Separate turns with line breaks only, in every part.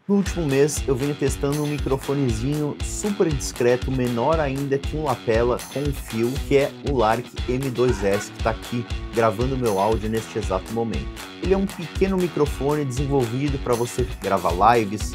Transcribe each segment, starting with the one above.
No último mês eu venho testando um microfonezinho super discreto, menor ainda que um lapela com fio, que é o Lark M2S, que está aqui gravando meu áudio neste exato momento. Ele é um pequeno microfone desenvolvido para você gravar lives,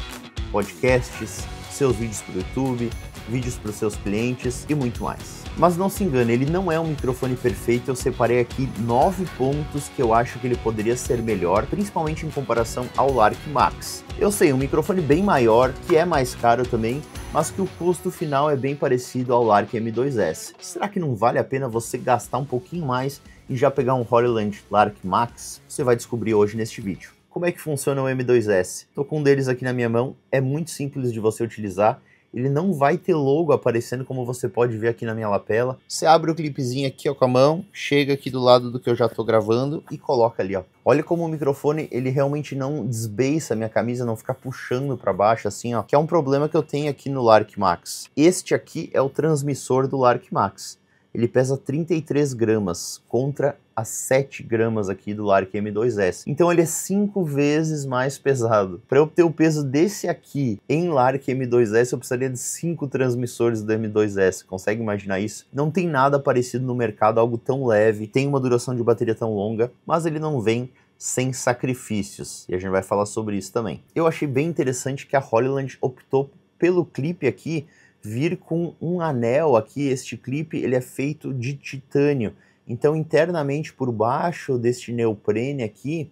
podcasts, seus vídeos para o YouTube, vídeos para os seus clientes e muito mais. Mas não se engane, ele não é um microfone perfeito. Eu separei aqui 9 pontos que eu acho que ele poderia ser melhor, principalmente em comparação ao Lark Max. Eu sei, um microfone bem maior, que é mais caro também, mas que o custo final é bem parecido ao Lark M2S. Será que não vale a pena você gastar um pouquinho mais e já pegar um Hollyland Lark Max? Você vai descobrir hoje neste vídeo. Como é que funciona o M2S? Estou com um deles aqui na minha mão, é muito simples de você utilizar. Ele não vai ter logo aparecendo, como você pode ver aqui na minha lapela. Você abre o clipezinho aqui ó, com a mão, chega aqui do lado do que eu já estou gravando e coloca ali, ó. Olha como o microfone, ele realmente não desbeiça a minha camisa, não fica puxando para baixo assim, ó, que é um problema que eu tenho aqui no Lark Max. Este aqui é o transmissor do Lark Max. Ele pesa 33 gramas contra as 7 gramas aqui do Lark M2S. Então ele é 5 vezes mais pesado. Para eu ter o peso desse aqui em Lark M2S, eu precisaria de 5 transmissores do M2S. Consegue imaginar isso? Não tem nada parecido no mercado, algo tão leve, tem uma duração de bateria tão longa, mas ele não vem sem sacrifícios. E a gente vai falar sobre isso também. Eu achei bem interessante que a Hollyland optou pelo clipe aqui vir com um anel aqui. Este clipe ele é feito de titânio, então internamente por baixo deste neoprene aqui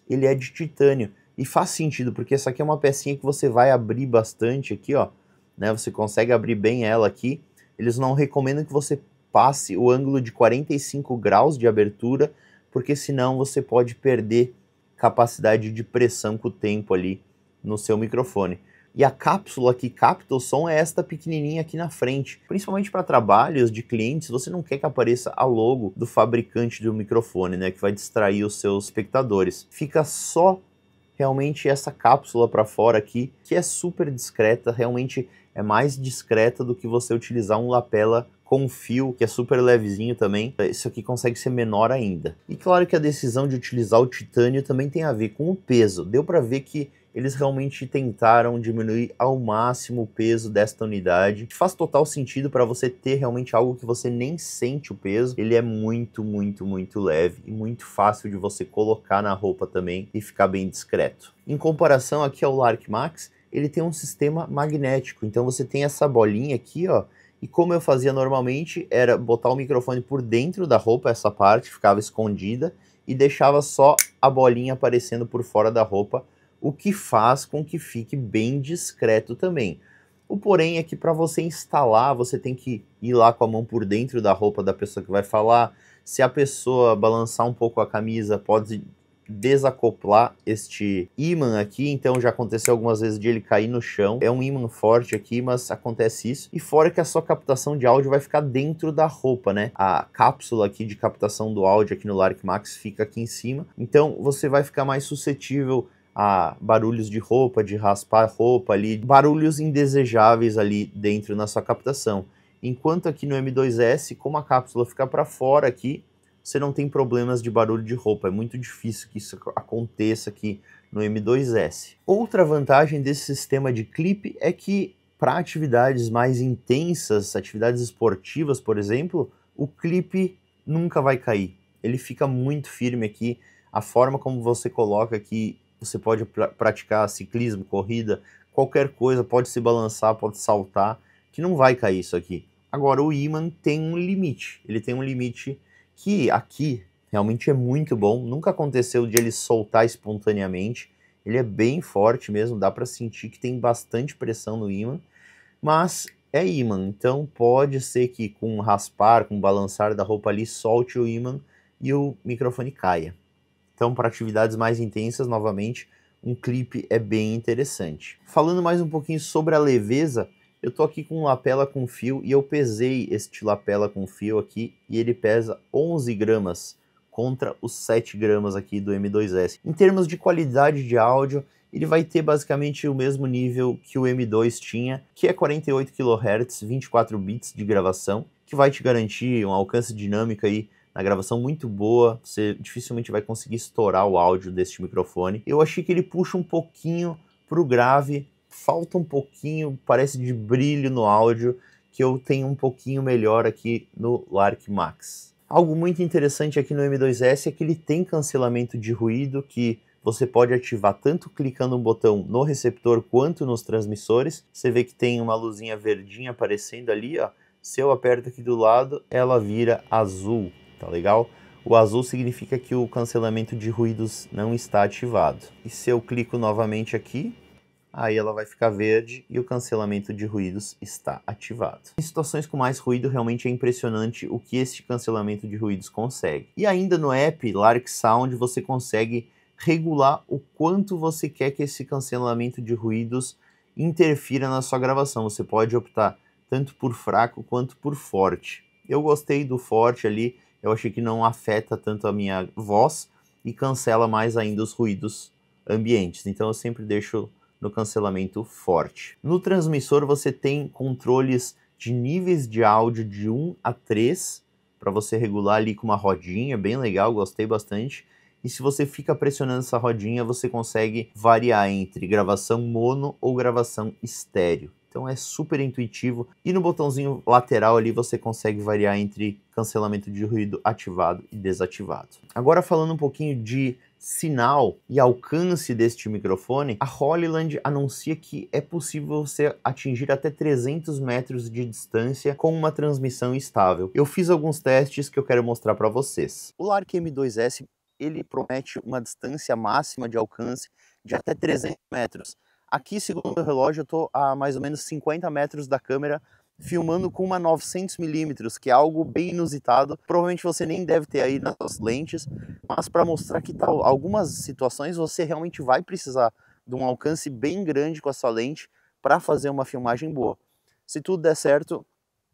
ele é de titânio, e faz sentido porque essa aqui é uma pecinha que você vai abrir bastante aqui, ó, né? Você consegue abrir bem ela aqui. Eles não recomendam que você passe o ângulo de 45 graus de abertura, porque senão você pode perder capacidade de pressão com o tempo ali no seu microfone. E a cápsula que capta o som é esta pequenininha aqui na frente. Principalmente para trabalhos de clientes, você não quer que apareça a logo do fabricante do microfone, né, que vai distrair os seus espectadores. Fica só realmente essa cápsula para fora aqui, que é super discreta, realmente é mais discreta do que você utilizar um lapela com fio, que é super levezinho também. Isso aqui consegue ser menor ainda. E claro que a decisão de utilizar o titânio também tem a ver com o peso. Deu para ver que eles realmente tentaram diminuir ao máximo o peso desta unidade. Faz total sentido para você ter realmente algo que você nem sente o peso. Ele é muito, muito, muito leve e muito fácil de você colocar na roupa também e ficar bem discreto. Em comparação aqui ao Lark Max, ele tem um sistema magnético. Então você tem essa bolinha aqui, ó, e como eu fazia normalmente, era botar o microfone por dentro da roupa, essa parte ficava escondida, e deixava só a bolinha aparecendo por fora da roupa, o que faz com que fique bem discreto também. O porém é que para você instalar, você tem que ir lá com a mão por dentro da roupa da pessoa que vai falar. Se a pessoa balançar um pouco a camisa, pode desacoplar este ímã aqui, então já aconteceu algumas vezes de ele cair no chão. É um ímã forte aqui, mas acontece isso. E fora que a sua captação de áudio vai ficar dentro da roupa, né? A cápsula aqui de captação do áudio aqui no Lark Max fica aqui em cima, então você vai ficar mais suscetível a barulhos de roupa, de raspar roupa ali, barulhos indesejáveis ali dentro na sua captação. Enquanto aqui no M2S, como a cápsula fica para fora aqui, você não tem problemas de barulho de roupa. É muito difícil que isso aconteça aqui no M2S. Outra vantagem desse sistema de clipe é que para atividades mais intensas, atividades esportivas, por exemplo, o clipe nunca vai cair. Ele fica muito firme aqui. A forma como você coloca aqui, você pode praticar ciclismo, corrida, qualquer coisa, pode se balançar, pode saltar, que não vai cair isso aqui. Agora o ímã tem um limite, ele tem um limite que aqui realmente é muito bom, nunca aconteceu de ele soltar espontaneamente, ele é bem forte mesmo, dá para sentir que tem bastante pressão no ímã, mas é ímã, então pode ser que com raspar, com balançar da roupa ali, solte o ímã e o microfone caia. Então, para atividades mais intensas, novamente, um clipe é bem interessante. Falando mais um pouquinho sobre a leveza, eu tô aqui com um lapela com fio e eu pesei este lapela com fio aqui e ele pesa 11 gramas contra os 7 gramas aqui do M2S. Em termos de qualidade de áudio, ele vai ter basicamente o mesmo nível que o M2 tinha, que é 48 kHz, 24 bits de gravação, que vai te garantir um alcance dinâmico aí na gravação muito boa. Você dificilmente vai conseguir estourar o áudio deste microfone. Eu achei que ele puxa um pouquinho Para o grave, falta um pouquinho, parece de brilho no áudio, que eu tenho um pouquinho melhor aqui no Lark Max. Algo muito interessante aqui no M2S é que ele tem cancelamento de ruído, que você pode ativar tanto clicando um botão no receptor quanto nos transmissores. Você vê que tem uma luzinha verdinha aparecendo ali, ó. Se eu aperto aqui do lado, ela vira azul, tá legal? O azul significa que o cancelamento de ruídos não está ativado. E se eu clico novamente aqui, aí ela vai ficar verde e o cancelamento de ruídos está ativado. Em situações com mais ruído, realmente é impressionante o que este cancelamento de ruídos consegue. E ainda no app Lark Sound você consegue regular o quanto você quer que esse cancelamento de ruídos interfira na sua gravação. Você pode optar tanto por fraco quanto por forte. Eu gostei do forte ali, eu achei que não afeta tanto a minha voz e cancela mais ainda os ruídos ambientes. Então eu sempre deixo no cancelamento forte. No transmissor você tem controles de níveis de áudio de 1 a 3 para você regular ali com uma rodinha, bem legal, gostei bastante. E se você fica pressionando essa rodinha, você consegue variar entre gravação mono ou gravação estéreo. Então é super intuitivo. E no botãozinho lateral ali você consegue variar entre cancelamento de ruído ativado e desativado. Agora falando um pouquinho de sinal e alcance deste microfone, a Hollyland anuncia que é possível você atingir até 300 metros de distância com uma transmissão estável. Eu fiz alguns testes que eu quero mostrar para vocês. O Lark M2S ele promete uma distância máxima de alcance de até 300 metros. Aqui, segundo o meu relógio, eu estou a mais ou menos 50 metros da câmera, filmando com uma 900mm, que é algo bem inusitado. Provavelmente você nem deve ter aí nas suas lentes, mas para mostrar que algumas situações você realmente vai precisar de um alcance bem grande com a sua lente para fazer uma filmagem boa. Se tudo der certo,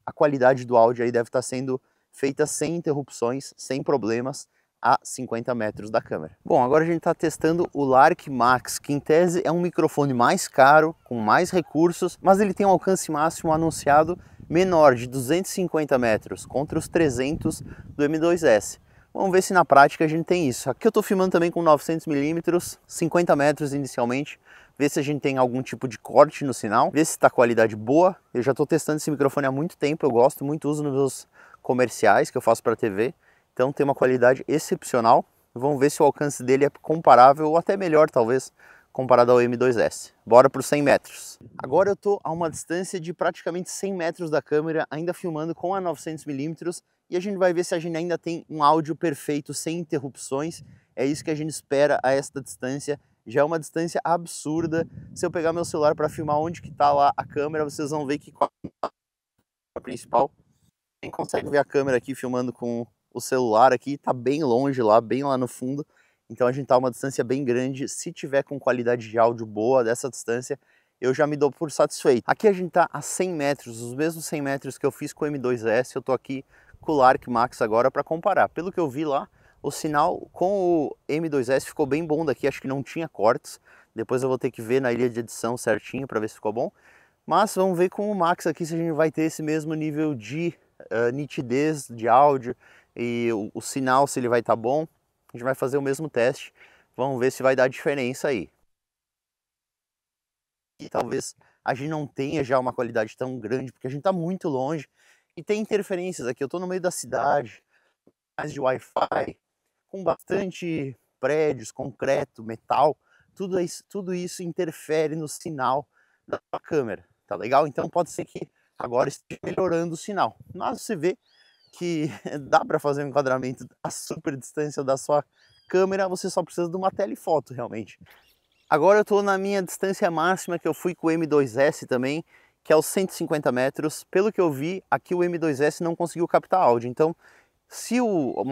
a qualidade do áudio aí deve estar sendo feita sem interrupções, sem problemas, a 50 metros da câmera. Bom, agora a gente está testando o Lark Max, que em tese é um microfone mais caro, com mais recursos, mas ele tem um alcance máximo anunciado menor, de 250 metros, contra os 300 do M2S. Vamos ver se na prática a gente tem isso. Aqui eu estou filmando também com 900mm, 50 metros inicialmente, ver se a gente tem algum tipo de corte no sinal, ver se está qualidade boa. Eu já estou testando esse microfone há muito tempo, eu gosto muito, uso nos meus comerciais que eu faço para TV. Então tem uma qualidade excepcional. Vamos ver se o alcance dele é comparável ou até melhor, talvez, comparado ao M2S. Bora para os 100 metros. Agora eu estou a uma distância de praticamente 100 metros da câmera, ainda filmando com a 900mm, e a gente vai ver se a gente ainda tem um áudio perfeito, sem interrupções. É isso que a gente espera a esta distância. Já é uma distância absurda. Se eu pegar meu celular para filmar onde que está lá a câmera, vocês vão ver que com a principal, quem consegue ver a câmera aqui filmando com o celular aqui, tá bem longe lá, bem lá no fundo, então a gente tá a uma distância bem grande. Se tiver com qualidade de áudio boa dessa distância, eu já me dou por satisfeito. Aqui a gente tá a 100 metros, os mesmos 100 metros que eu fiz com o M2S, eu tô aqui com o Lark Max agora para comparar. Pelo que eu vi lá, o sinal com o M2S ficou bem bom daqui, acho que não tinha cortes, depois eu vou ter que ver na ilha de edição certinho para ver se ficou bom, mas vamos ver com o Max aqui se a gente vai ter esse mesmo nível de nitidez de áudio, e o sinal, se ele vai estar bom. A gente vai fazer o mesmo teste, vamos ver se vai dar diferença aí. E talvez a gente não tenha já uma qualidade tão grande, porque a gente está muito longe e tem interferências aqui. Eu estou no meio da cidade, mais de Wi-Fi, com bastante prédios, concreto, metal, tudo isso interfere no sinal da sua câmera, tá legal? Então pode ser que agora esteja melhorando o sinal, mas você vê que dá para fazer um enquadramento a super distância da sua câmera, você só precisa de uma telefoto realmente. Agora eu estou na minha distância máxima, que eu fui com o M2S também, que é os 150 metros. Pelo que eu vi, aqui o M2S não conseguiu captar áudio, então se o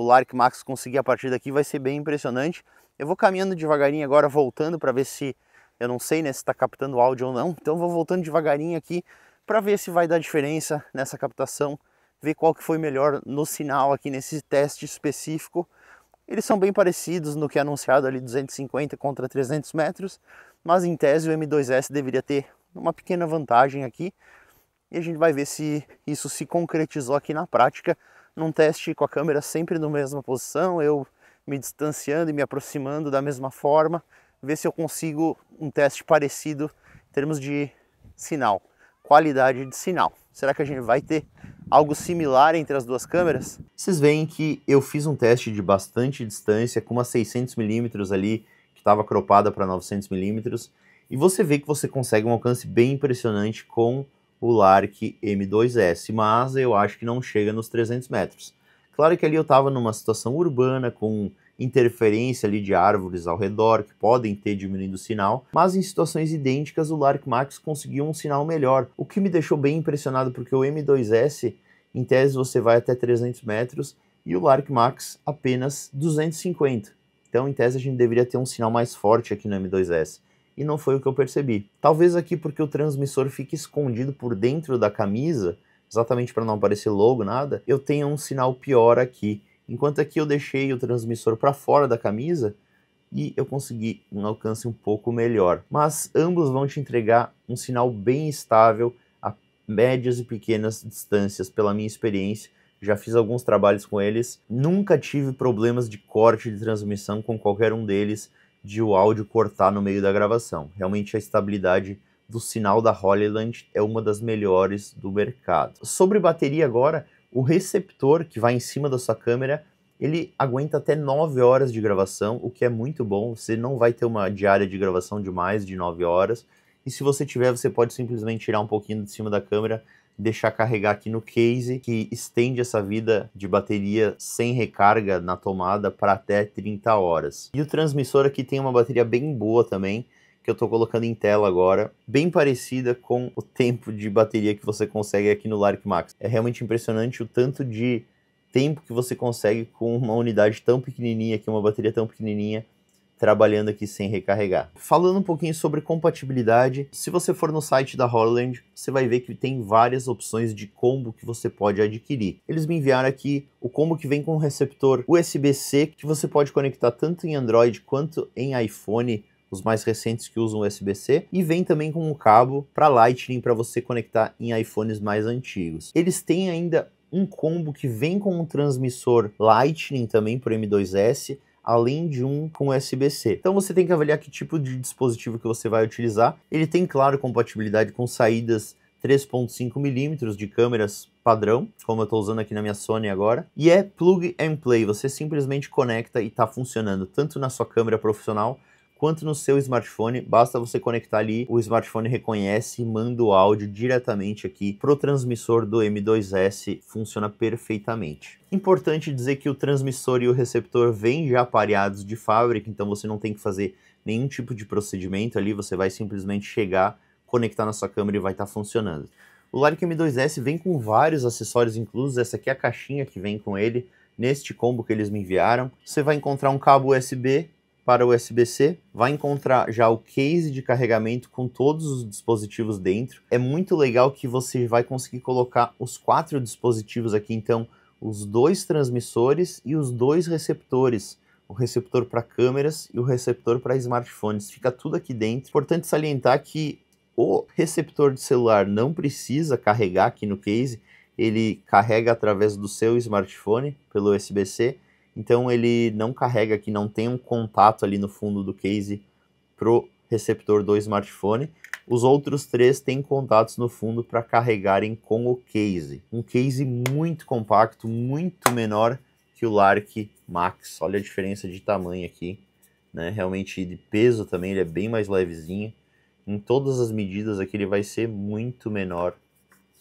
Lark Max conseguir a partir daqui, vai ser bem impressionante. Eu vou caminhando devagarinho agora, voltando para ver se, eu não sei, né, se está captando áudio ou não, então vou voltando devagarinho aqui para ver se vai dar diferença nessa captação, ver qual que foi melhor no sinal aqui nesse teste específico. Eles são bem parecidos no que é anunciado ali, 250 contra 300 metros, mas em tese o M2S deveria ter uma pequena vantagem aqui, e a gente vai ver se isso se concretizou aqui na prática, num teste com a câmera sempre na mesma posição, eu me distanciando e me aproximando da mesma forma, ver se eu consigo um teste parecido em termos de sinal, qualidade de sinal. Será que a gente vai ter algo similar entre as duas câmeras? Vocês veem que eu fiz um teste de bastante distância com uma 600mm ali, que estava cropada para 900mm, e você vê que você consegue um alcance bem impressionante com o Lark M2S, mas eu acho que não chega nos 300 metros. Claro que ali eu estava numa situação urbana, com interferência ali de árvores ao redor, que podem ter diminuído o sinal, mas em situações idênticas o Lark Max conseguiu um sinal melhor, o que me deixou bem impressionado, porque o M2S, em tese, você vai até 300 metros, e o Lark Max apenas 250. Então, em tese, a gente deveria ter um sinal mais forte aqui no M2S. E não foi o que eu percebi. Talvez aqui porque o transmissor fica escondido por dentro da camisa, exatamente para não aparecer logo, nada, eu tenho um sinal pior aqui. Enquanto aqui eu deixei o transmissor para fora da camisa e eu consegui um alcance um pouco melhor. Mas ambos vão te entregar um sinal bem estável a médias e pequenas distâncias, pela minha experiência. Já fiz alguns trabalhos com eles, nunca tive problemas de corte de transmissão com qualquer um deles, de o áudio cortar no meio da gravação. Realmente a estabilidade do sinal da Hollyland é uma das melhores do mercado. Sobre bateria agora, o receptor que vai em cima da sua câmera, ele aguenta até 9 horas de gravação, o que é muito bom. Você não vai ter uma diária de gravação de mais de 9 horas. E se você tiver, você pode simplesmente tirar um pouquinho de cima da câmera, deixar carregar aqui no case, que estende essa vida de bateria sem recarga na tomada para até 30 horas. E o transmissor aqui tem uma bateria bem boa também, que eu estou colocando em tela agora, bem parecida com o tempo de bateria que você consegue aqui no Lark Max. É realmente impressionante o tanto de tempo que você consegue com uma unidade tão pequenininha aqui, uma bateria tão pequenininha, trabalhando aqui sem recarregar. Falando um pouquinho sobre compatibilidade, se você for no site da Hollyland, você vai ver que tem várias opções de combo que você pode adquirir. Eles me enviaram aqui o combo que vem com um receptor USB-C, que você pode conectar tanto em Android quanto em iPhone, os mais recentes que usam USB-C, e vem também com um cabo para Lightning para você conectar em iPhones mais antigos. Eles têm ainda um combo que vem com um transmissor Lightning também para o M2S, além de um com USB-C. Então você tem que avaliar que tipo de dispositivo que você vai utilizar. Ele tem, claro, compatibilidade com saídas 3.5mm de câmeras padrão, como eu estou usando aqui na minha Sony agora, e é plug and play, você simplesmente conecta e está funcionando tanto na sua câmera profissional quanto no seu smartphone. Basta você conectar ali, o smartphone reconhece e manda o áudio diretamente aqui pro transmissor do M2S, funciona perfeitamente. Importante dizer que o transmissor e o receptor vêm já pareados de fábrica, então você não tem que fazer nenhum tipo de procedimento ali, você vai simplesmente chegar, conectar na sua câmera e vai estar funcionando. O Lark M2S vem com vários acessórios inclusos, essa aqui é a caixinha que vem com ele, neste combo que eles me enviaram. Você vai encontrar um cabo USB para USB-C, vai encontrar já o case de carregamento com todos os dispositivos dentro. É muito legal que você vai conseguir colocar os 4 dispositivos aqui, então os 2 transmissores e os 2 receptores, o receptor para câmeras e o receptor para smartphones, fica tudo aqui dentro. Importante salientar que o receptor de celular não precisa carregar aqui no case, ele carrega através do seu smartphone pelo USB-C, então ele não carrega aqui, não tem um contato ali no fundo do case pro receptor do smartphone. Os outros 3 têm contatos no fundo para carregarem com o case. Um case muito compacto, muito menor que o Lark Max. Olha a diferença de tamanho aqui, né? Realmente de peso também, ele é bem mais levezinho. Em todas as medidas aqui ele vai ser muito menor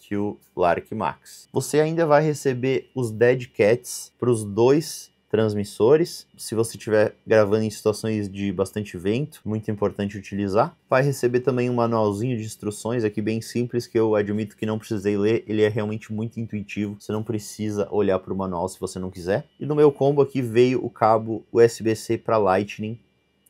que o Lark Max. Você ainda vai receber os dead cats para os 2 transmissores. Se você estiver gravando em situações de bastante vento, muito importante utilizar. Vai receber também um manualzinho de instruções aqui bem simples, que eu admito que não precisei ler, ele é realmente muito intuitivo, você não precisa olhar para o manual se você não quiser. E no meu combo aqui veio o cabo USB-C para Lightning,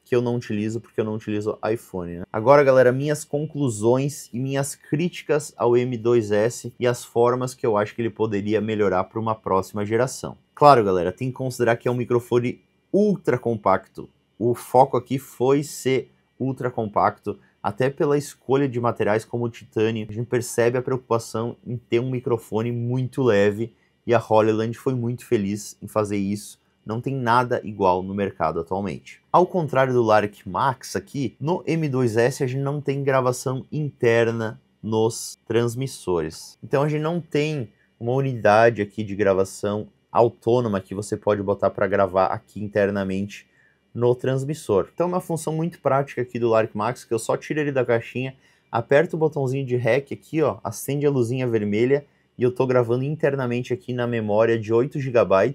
que eu não utilizo porque eu não utilizo iPhone, né? Agora, galera, minhas conclusões e minhas críticas ao M2S e as formas que eu acho que ele poderia melhorar para uma próxima geração. Claro, galera, tem que considerar que é um microfone ultra compacto. O foco aqui foi ser ultra compacto, até pela escolha de materiais como o titânio. A gente percebe a preocupação em ter um microfone muito leve e a Hollyland foi muito feliz em fazer isso não tem nada igual no mercado atualmente. Ao contrário do Lark Max aqui, no M2S a gente não tem gravação interna nos transmissores. Então a gente não tem uma unidade aqui de gravação autônoma que você pode botar para gravar aqui internamente no transmissor. Então é uma função muito prática aqui do Lark Max, que eu só tiro ele da caixinha, aperto o botãozinho de REC aqui, ó, acende a luzinha vermelha e eu estou gravando internamente aqui na memória de 8 GB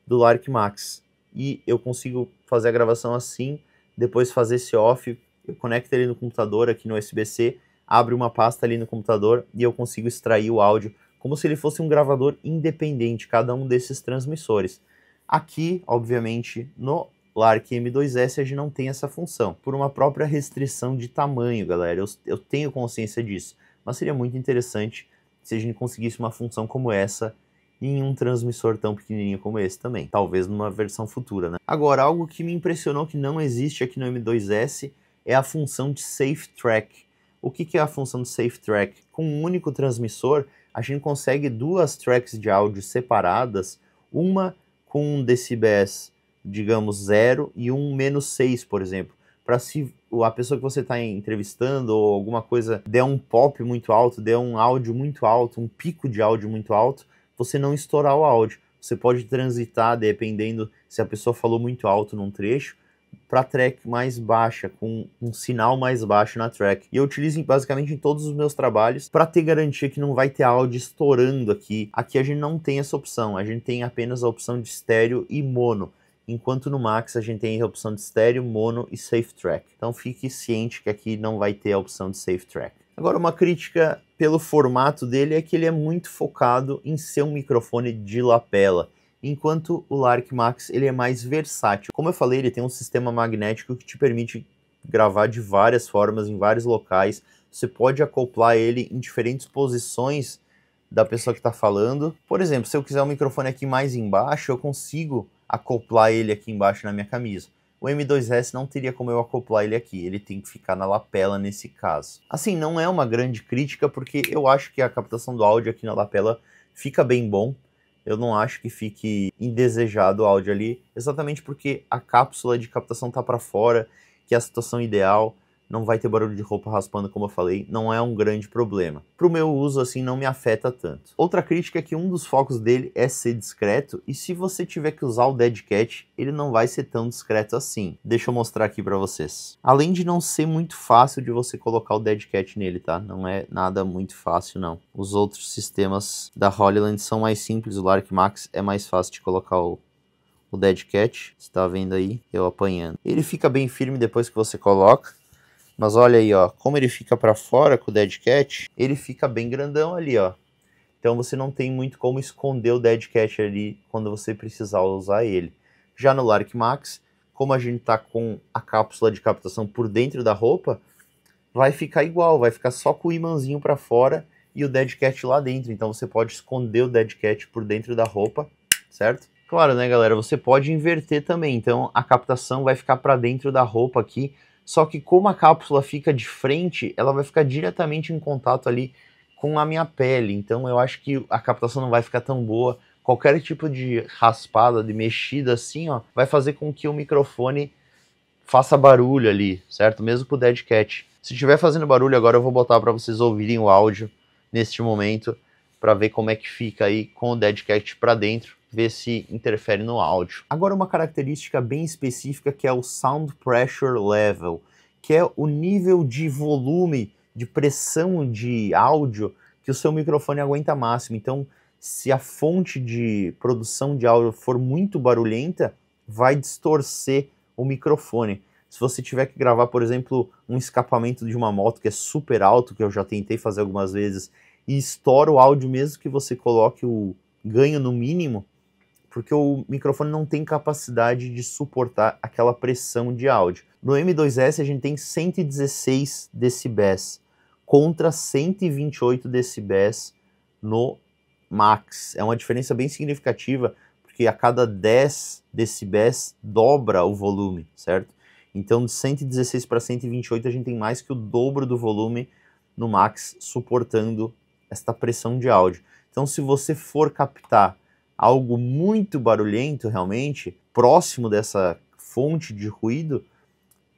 do Lark Max. E eu consigo fazer a gravação assim, depois fazer esse off, eu conecto ele no computador aqui no USB-C, abre uma pasta ali no computador e eu consigo extrair o áudio como se ele fosse um gravador independente, cada um desses transmissores. Aqui, obviamente, no Lark M2S a gente não tem essa função, por uma própria restrição de tamanho, galera. Eu tenho consciência disso, mas seria muito interessante se a gente conseguisse uma função como essa em um transmissor tão pequenininho como esse também, talvez numa versão futura, né? Agora, algo que me impressionou que não existe aqui no M2S é a função de Safe Track. O que é a função de Safe Track? Com um único transmissor, a gente consegue duas tracks de áudio separadas, uma com um decibéis, digamos, 0 e um -6, por exemplo, para se a pessoa que você está entrevistando ou alguma coisa der um pop muito alto, der um áudio muito alto, um pico de áudio muito alto, você não estourar o áudio. Você pode transitar, dependendo se a pessoa falou muito alto num trecho, para track mais baixa, com um sinal mais baixo na track. E eu utilizo basicamente em todos os meus trabalhos para ter garantia que não vai ter áudio estourando aqui. Aqui a gente não tem essa opção, a gente tem apenas a opção de estéreo e mono. Enquanto no Max a gente tem a opção de estéreo, mono e Safe Track. Então fique ciente que aqui não vai ter a opção de Safe Track. Agora, uma crítica pelo formato dele é que ele é muito focado em ser um microfone de lapela, enquanto o Lark Max ele é mais versátil. Como eu falei, ele tem um sistema magnético que te permite gravar de várias formas, em vários locais. Você pode acoplar ele em diferentes posições da pessoa que está falando. Por exemplo, se eu quiser um microfone aqui mais embaixo, eu consigo acoplar ele aqui embaixo na minha camisa. O M2S não teria como eu acoplar ele aqui, ele tem que ficar na lapela nesse caso. Assim, não é uma grande crítica, porque eu acho que a captação do áudio aqui na lapela fica bem bom. Eu não acho que fique indesejado o áudio ali, exatamente porque a cápsula de captação tá para fora, que é a situação ideal. Não vai ter barulho de roupa raspando, como eu falei, não é um grande problema. Para o meu uso, assim, não me afeta tanto. Outra crítica é que um dos focos dele é ser discreto, e se você tiver que usar o Dead Cat, ele não vai ser tão discreto assim. Deixa eu mostrar aqui para vocês. Além de não ser muito fácil de você colocar o Dead Cat nele, tá? Não é nada muito fácil, não. Os outros sistemas da Hollyland são mais simples, o Lark Max é mais fácil de colocar o Dead Cat. Você tá vendo aí? Eu apanhando. Ele fica bem firme depois que você coloca. Mas olha aí, ó, como ele fica para fora com o Dead Cat, ele fica bem grandão ali, ó. Então você não tem muito como esconder o Dead Cat ali quando você precisar usar ele. Já no Lark Max, como a gente tá com a cápsula de captação por dentro da roupa, vai ficar igual, vai ficar só com o imãzinho para fora e o Dead Cat lá dentro. Então você pode esconder o Dead Cat por dentro da roupa, certo? Claro, né, galera, você pode inverter também. Então a captação vai ficar para dentro da roupa aqui. Só que como a cápsula fica de frente, ela vai ficar diretamente em contato ali com a minha pele. Então eu acho que a captação não vai ficar tão boa. Qualquer tipo de raspada, de mexida assim, ó, vai fazer com que o microfone faça barulho ali, certo? Mesmo pro Dead Cat. Se estiver fazendo barulho agora, eu vou botar para vocês ouvirem o áudio neste momento, para ver como é que fica aí com o Dead Cat para dentro, ver se interfere no áudio. Agora uma característica bem específica que é o Sound Pressure Level, que é o nível de volume, de pressão de áudio que o seu microfone aguenta máximo. Então, se a fonte de produção de áudio for muito barulhenta, vai distorcer o microfone. Se você tiver que gravar, por exemplo, um escapamento de uma moto que é super alto, que eu já tentei fazer algumas vezes, e estoura o áudio mesmo que você coloque o ganho no mínimo, porque o microfone não tem capacidade de suportar aquela pressão de áudio. No M2S a gente tem 116 decibéis contra 128 decibéis no Max. É uma diferença bem significativa, porque a cada 10 decibéis dobra o volume, certo? Então de 116 para 128 a gente tem mais que o dobro do volume no Max suportando esta pressão de áudio. Então se você for captar algo muito barulhento realmente, próximo dessa fonte de ruído,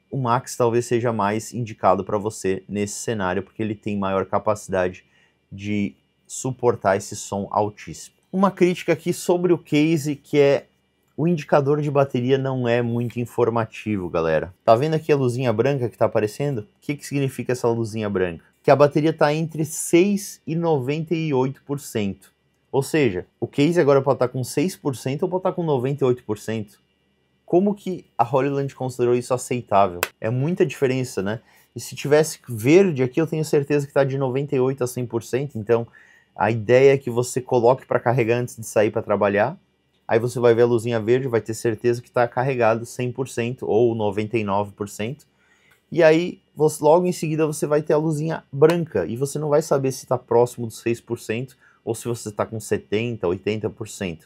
o Max talvez seja mais indicado para você nesse cenário, porque ele tem maior capacidade de suportar esse som altíssimo. Uma crítica aqui sobre o case, que é o indicador de bateria não é muito informativo, galera. Tá vendo aqui a luzinha branca que tá aparecendo? O que significa essa luzinha branca? Que a bateria tá entre 6% e 98%. Ou seja, o case agora pode estar com 6% ou pode estar com 98%. Como que a Holyland considerou isso aceitável? É muita diferença, né? E se tivesse verde aqui, eu tenho certeza que está de 98% a 100%. Então, a ideia é que você coloque para carregar antes de sair para trabalhar. Aí você vai ver a luzinha verde, vai ter certeza que está carregado 100% ou 99%. E aí, logo em seguida, você vai ter a luzinha branca. E você não vai saber se está próximo dos 6% ou se você está com 70%, 80%.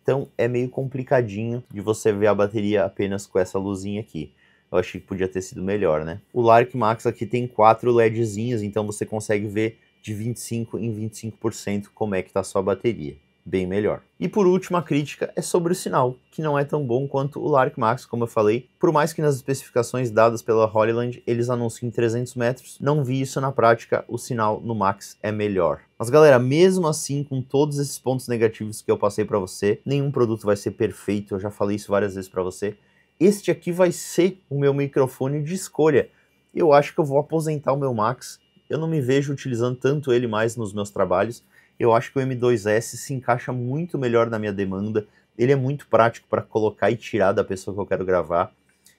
Então é meio complicadinho de você ver a bateria apenas com essa luzinha aqui. Eu achei que podia ter sido melhor, né? O Lark Max aqui tem 4 LEDzinhos, então você consegue ver de 25% em 25% como é que está a sua bateria. Bem melhor. E por último, a crítica é sobre o sinal, que não é tão bom quanto o Lark Max, como eu falei. Por mais que nas especificações dadas pela Holyland eles anunciem 300 metros, não vi isso na prática, o sinal no Max é melhor. Mas galera, mesmo assim, com todos esses pontos negativos que eu passei para você, nenhum produto vai ser perfeito, eu já falei isso várias vezes para você. Este aqui vai ser o meu microfone de escolha. Eu acho que eu vou aposentar o meu Max, eu não me vejo utilizando tanto ele mais nos meus trabalhos. Eu acho que o M2S se encaixa muito melhor na minha demanda, ele é muito prático para colocar e tirar da pessoa que eu quero gravar.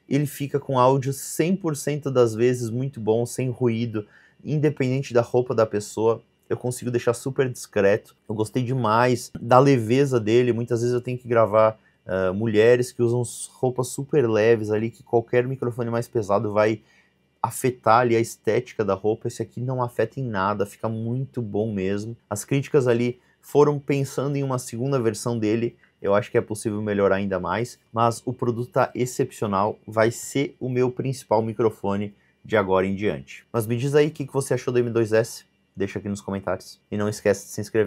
Ele fica com áudio 100% das vezes muito bom, sem ruído, independente da roupa da pessoa. Eu consigo deixar super discreto. Eu gostei demais da leveza dele. Muitas vezes eu tenho que gravar mulheres que usam roupas super leves ali, que qualquer microfone mais pesado vai afetar ali a estética da roupa. Esse aqui não afeta em nada, fica muito bom mesmo. As críticas ali foram pensando em uma segunda versão dele. Eu acho que é possível melhorar ainda mais, mas o produto tá excepcional. Vai ser o meu principal microfone de agora em diante. Mas me diz aí o que você achou do M2S. Deixa aqui nos comentários. E não esquece de se inscrever.